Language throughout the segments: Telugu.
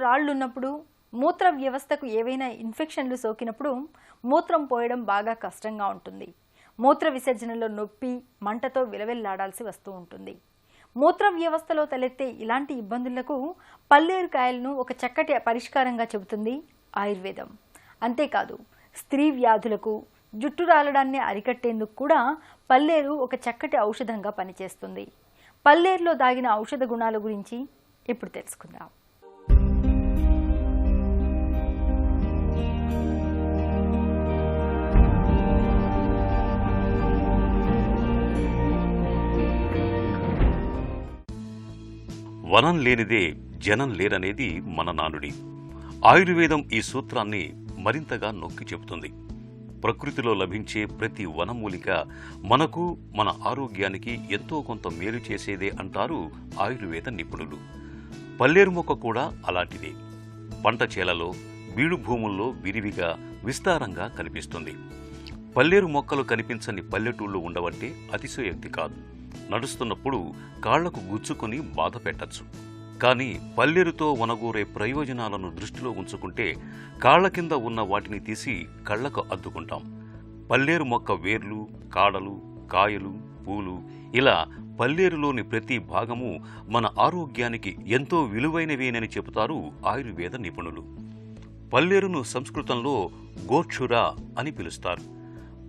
రాళ్లున్నప్పుడు, మూత్ర వ్యవస్థకు ఏవైనా ఇన్ఫెక్షన్లు సోకినప్పుడు మూత్రం పోయడం బాగా కష్టంగా ఉంటుంది. మూత్ర విసర్జనలో నొప్పి, మంటతో విలవెల్లాడాల్సి వస్తూ ఉంటుంది. మూత్ర వ్యవస్థలో తలెత్తే ఇలాంటి ఇబ్బందులకు పల్లేరుకాయలను ఒక చక్కటి పరిష్కారంగా చెబుతుంది ఆయుర్వేదం. అంతేకాదు, స్త్రీ వ్యాధులకు, జుట్టు రాలడాన్ని అరికట్టేందుకు కూడా పల్లేరు ఒక చక్కటి ఔషధంగా పనిచేస్తుంది. పల్లేరులో దాగిన ఔషధ గుణాల గురించి ఇప్పుడు తెలుసుకుందాం. వనం లేనిదే జనం లేరనేది మన నానుడి. ఆయుర్వేదం ఈ సూత్రాన్ని మరింతగా నొక్కి చెబుతుంది. ప్రకృతిలో లభించే ప్రతి వనమూలిక మనకు, మన ఆరోగ్యానికి ఎంతో కొంత మేలు చేసేదే అంటారు ఆయుర్వేద నిపుణులు. పల్లేరు మొక్క కూడా అలాంటిదే. పంట చేలలో, బీడు భూముల్లో విరివిగా, విస్తారంగా కనిపిస్తుంది. పల్లేరు మొక్కలు కనిపించని పల్లెటూళ్ళు ఉండవంటే అతిశయోక్తి కాదు. నడుస్తున్నప్పుడు కాళ్లకు గుచ్చుకుని బాధ పెట్టచ్చు. కానీ పల్లేరుతో వనగూరే ప్రయోజనాలను దృష్టిలో ఉంచుకుంటే కాళ్ల కింద ఉన్న వాటిని తీసి కళ్లకు అద్దుకుంటాం. పల్లేరు మొక్క వేర్లు, కాడలు, కాయలు, పూలు ఇలా పల్లేరులోని ప్రతి భాగము మన ఆరోగ్యానికి ఎంతో విలువైనవేనని చెబుతారు ఆయుర్వేద నిపుణులు. పల్లేరును సంస్కృతంలో గోక్షుర అని పిలుస్తారు.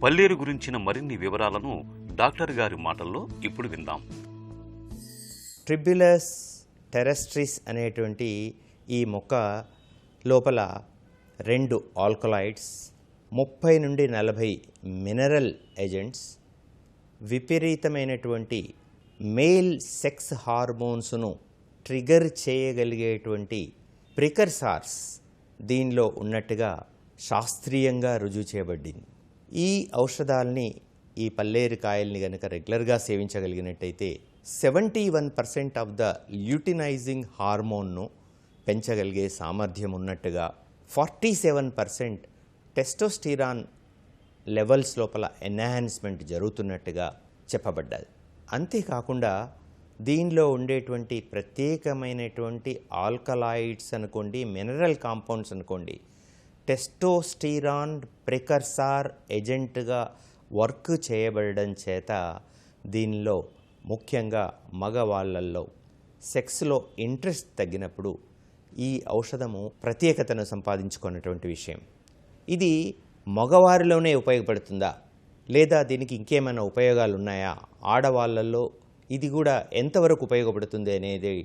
పల్లేరు గురించిన మరిన్ని వివరాలను డాక్టర్ గారి మాటల్లో ఇప్పుడు విందాం. ట్రిబ్యులస్ టెరెస్ట్రిస్ అనేటువంటి ఈ మొక్క లోపల 2 ఆల్కలాయిడ్స్, 30 నుండి 40 మినరల్ ఏజెంట్స్, విపరీతమైనటువంటి మేల్ సెక్స్ హార్మోన్స్ను ట్రిగర్ చేయగలిగేటువంటి ప్రికర్సార్స్ దీనిలో ఉన్నట్టుగా శాస్త్రీయంగా రుజువు చేయబడింది. ఈ ఔషధాలని, ఈ పల్లేరు కాయల్ని కనుక రెగ్యులర్గా సేవించగలిగినట్టయితే 71% ఆఫ్ ద ల్యూటినైజింగ్ హార్మోన్ను పెంచగలిగే సామర్థ్యం ఉన్నట్టుగా, 47% టెస్టోస్టిరాన్ లెవెల్స్ లోపల ఎన్హాన్స్మెంట్ జరుగుతున్నట్టుగా చెప్పబడ్డది. అంతేకాకుండా దీనిలో ఉండేటువంటి ప్రత్యేకమైనటువంటి ఆల్కలాయిడ్స్ అనుకోండి, మినరల్ కాంపౌండ్స్ అనుకోండి, టెస్టోస్టిరాన్ ప్రికర్సార్ ఏజెంట్గా వర్క్ చేయబడడం చేత దీనిలో ముఖ్యంగా మగవాళ్ళల్లో సెక్స్లో ఇంట్రెస్ట్ తగ్గినప్పుడు ఈ ఔషధము ప్రత్యేకతను సంపాదించుకున్నటువంటి విషయం. ఇది మగవారిలోనే ఉపయోగపడుతుందా, లేదా దీనికి ఇంకేమైనా ఉపయోగాలు ఉన్నాయా, ఆడవాళ్ళల్లో ఇది కూడా ఎంతవరకు ఉపయోగపడుతుంది అనేది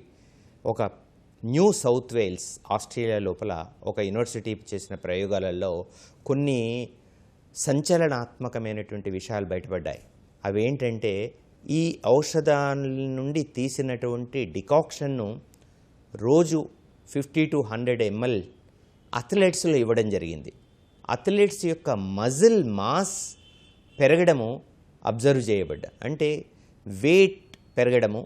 ఒక న్యూ సౌత్ వేల్స్ ఆస్ట్రేలియా లోపల ఒక యూనివర్సిటీ చేసిన ప్రయోగాలలో కొన్ని సంచలనాత్మకమైనటువంటి విషయాలు బయటపడ్డాయి. అవి ఏంటంటే, ఈ ఔషధాల నుండి తీసినటువంటి డికాక్షన్ను రోజు 50 to 100 ml అథ్లెట్స్లో ఇవ్వడం జరిగింది. అథ్లెట్స్ యొక్క మజిల్ మాస్ పెరగడము అబ్జర్వ్ చేయబడ్డా. అంటే వెయిట్ పెరగడము,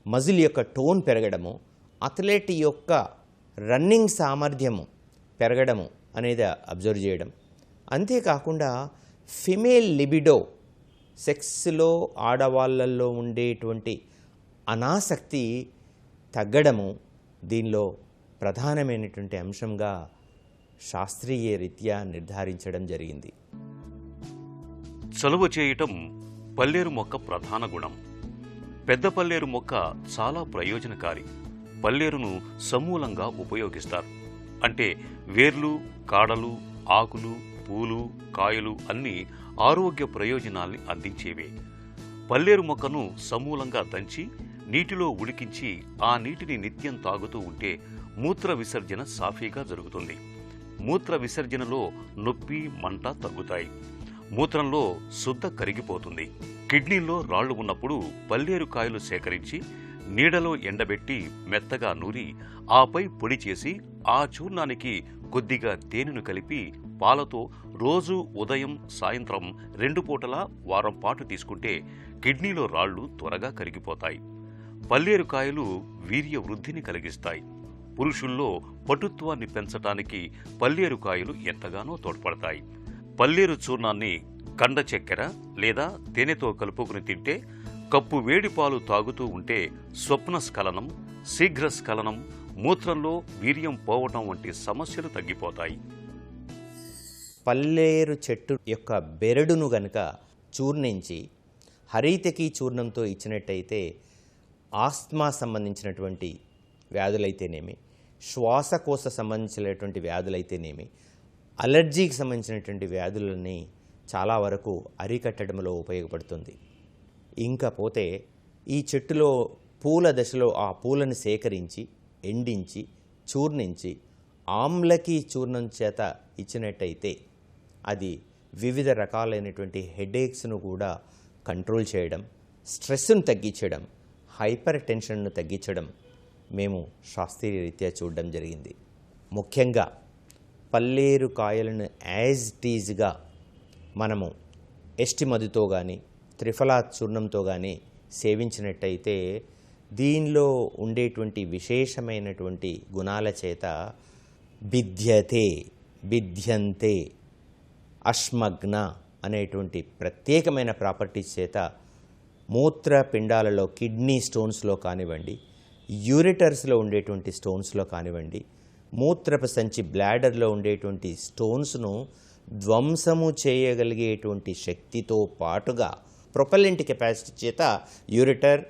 మజిల్ యొక్క టోన్ పెరగడము, అథ్లెట్ యొక్క రన్నింగ్ సామర్థ్యము పెరగడము అనేది అబ్జర్వ్ చేయడం. అంతేకాకుండా ఫిమేల్ లిబిడో, సెక్స్లో ఆడవాళ్ళల్లో ఉండేటువంటి అనాసక్తి తగ్గడము దీనిలో ప్రధానమైనటువంటి అంశంగా శాస్త్రీయ రీత్యా నిర్ధారించడం జరిగింది. చలువ చేయటం పల్లేరు మొక్క ప్రధాన గుణం. పెద్ద పల్లేరు మొక్క చాలా ప్రయోజనకారి. పల్లేరును సమూలంగా ఉపయోగిస్తారు. అంటే వేర్లు, కాడలు, ఆకులు, పూలు, కాయలు అన్నీ ఆరోగ్య ప్రయోజనాల్ని అందించేవే. పల్లేరు మొక్కను సమూలంగా దంచి నీటిలో ఉడికించి ఆ నీటిని నిత్యం తాగుతూ ఉంటే మూత్ర విసర్జన సాఫీగా జరుగుతుంది. మూత్ర విసర్జనలో నొప్పి, మంట తగ్గుతాయి. మూత్రంలో శుద్ధ కరిగిపోతుంది. కిడ్నీలో రాళ్లు ఉన్నప్పుడు పల్లేరు కాయలు సేకరించి నీడలో ఎండబెట్టి మెత్తగా నూరి ఆపై పొడి చేసి ఆ చూర్ణానికి కొద్దిగా తేనెను కలిపి పాలతో రోజు ఉదయం, సాయంత్రం 2 పూటలా వారం పాటు తీసుకుంటే కిడ్నీలో రాళ్లు త్వరగా కరిగిపోతాయి. పల్లేరు కాయలు వీర్య వృద్ధిని కలిగిస్తాయి. పురుషుల్లో పటుత్వాన్ని పెంచటానికి పల్లేరు కాయలు ఎంతగానో తోడ్పడతాయి. పల్లేరు చూర్ణాన్ని కండ చక్కెర లేదా తేనెతో కలుపుకుని తింటే, కప్పు వేడి పాలు తాగుతూ ఉంటే స్వప్న స్ఖలనం, శీఘ్ర స్ఖలనం, మూత్రంలో వీర్యం పోవటం వంటి సమస్యలు తగ్గిపోతాయి. పల్లేరు చెట్టు యొక్క బెరడును గనక చూర్ణించి హరితకి చూర్ణంతో ఇచ్చినట్టయితే ఆస్మా సంబంధించినటువంటి వ్యాధులైతేనేమి, శ్వాసకోశ సంబంధించినటువంటి వ్యాధులైతేనేమి, అలర్జీకి సంబంధించినటువంటి వ్యాధులని చాలా వరకు అరికట్టడంలో ఉపయోగపడుతుంది. ఇంకా పోతే ఈ చెట్టులో పూల దశలో ఆ పూలను సేకరించి ఎండించి చూర్ణించి ఆమ్లకి చూర్ణం చేత ఇచ్చినట్టయితే అది వివిధ రకాలైనటువంటి హెడేక్స్ను కూడా కంట్రోల్ చేయడం, స్ట్రెస్ను తగ్గించడం, హైపర్ టెన్షన్ను తగ్గించడం మేము శాస్త్రీయ రీత్యా చూడడం జరిగింది. ముఖ్యంగా పల్లేరు కాయలను యాజ్ టీజ్గా మనము ఎస్టి మధుతో కానీ త్రిఫలా చూర్ణంతో కానీ సేవించినట్టయితే దీనిలో ఉండేటువంటి విశేషమైనటువంటి గుణాల చేత బిధ్యంతే అశ్మగ్న అనేటువంటి ప్రత్యేకమైన ప్రాపర్టీస్ చేత మూత్రపిండాలలో కిడ్నీ స్టోన్స్లో కానివ్వండి, యూరిటర్స్లో ఉండేటువంటి స్టోన్స్లో కానివ్వండి, మూత్రపు సంచి బ్లాడర్లో ఉండేటువంటి స్టోన్స్ను ధ్వంసము చేయగలిగేటువంటి శక్తితో పాటుగా ప్రొపెల్లెంట్ కెపాసిటీ చేత యూరిటర్,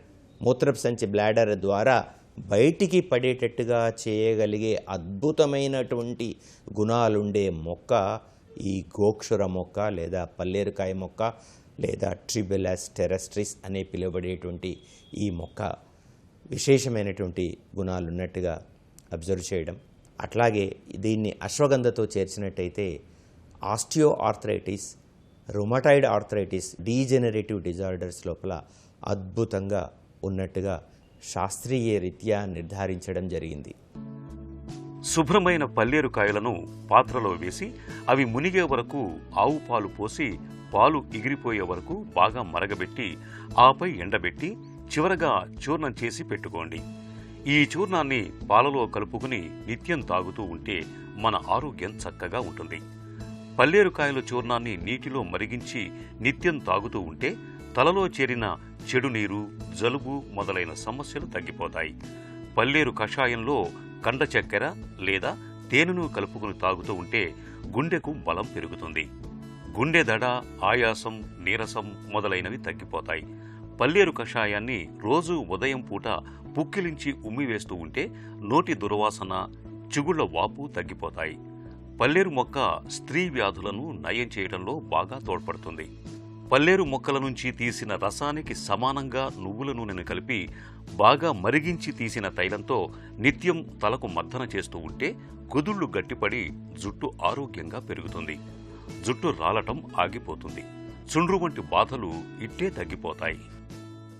మూత్రపు సంచి బ్లాడర్ ద్వారా బయటికి పడేటట్టుగా చేయగలిగే అద్భుతమైనటువంటి గుణాలుండే మొక్క ఈ గోక్షుర మొక్క లేదా పల్లేరుకాయ మొక్క లేదా ట్రిబెలస్ టెరస్ట్రిస్ అనే పిలువబడేటువంటి ఈ మొక్క విశేషమైనటువంటి గుణాలు ఉన్నట్టుగా అబ్జర్వ్ చేయడం. అట్లాగే దీన్ని అశ్వగంధతో చేర్చినట్టయితే osteoarthritis, rheumatoid arthritis, degenerative disorders లోపల అద్భుతంగా ఉన్నట్టుగా శాస్త్రీయ రీత్యా నిర్ధారించడం జరిగింది. శుభ్రమైన పల్లేరు కాయలను పాత్రలో వేసి అవి మునిగే వరకు ఆవు పాలు పోసి పాలు ఎగిరిపోయే వరకు బాగా మరగబెట్టి ఆపై ఎండబెట్టి చివరగా చూర్ణం చేసి పెట్టుకోండి. ఈ చూర్ణాన్ని పాలలో కలుపుకుని నిత్యం తాగుతూ ఉంటే మన ఆరోగ్యం చక్కగా ఉంటుంది. పల్లేరుకాయల చూర్ణాన్ని నీటిలో మరిగించి నిత్యం తాగుతూ ఉంటే తలలో చేరిన చెడు నీరు, జలుబు మొదలైన సమస్యలు తగ్గిపోతాయి. పల్లేరు కషాయంలో కండ చక్కెర లేదా తేనెను కలుపుకుని తాగుతూ ఉంటే గుండెకు బలం పెరుగుతుంది. గుండె దడ, ఆయాసం, నీరసం మొదలైనవి తగ్గిపోతాయి. పల్లేరు కషాయాన్ని రోజు ఉదయం పూట పుక్కిలించి ఉమ్మివేస్తూ ఉంటే నోటి దుర్వాసన, చిగుళ్ల వాపు తగ్గిపోతాయి. పల్లేరు మొక్క స్త్రీ వ్యాధులను నయం చేయడంలో బాగా తోడ్పడుతుంది. పల్లేరు మొక్కల నుంచి తీసిన రసానికి సమానంగా నువ్వుల నూనెను కలిపి బాగా మరిగించి తీసిన తైలంతో నిత్యం తలకు మర్దన చేస్తూ ఉంటే కుదుళ్లు గట్టిపడి జుట్టు ఆరోగ్యంగా పెరుగుతుంది. జుట్టు రాలటం ఆగిపోతుంది. చుండ్రు వంటి బాధలు ఇట్టే తగ్గిపోతాయి.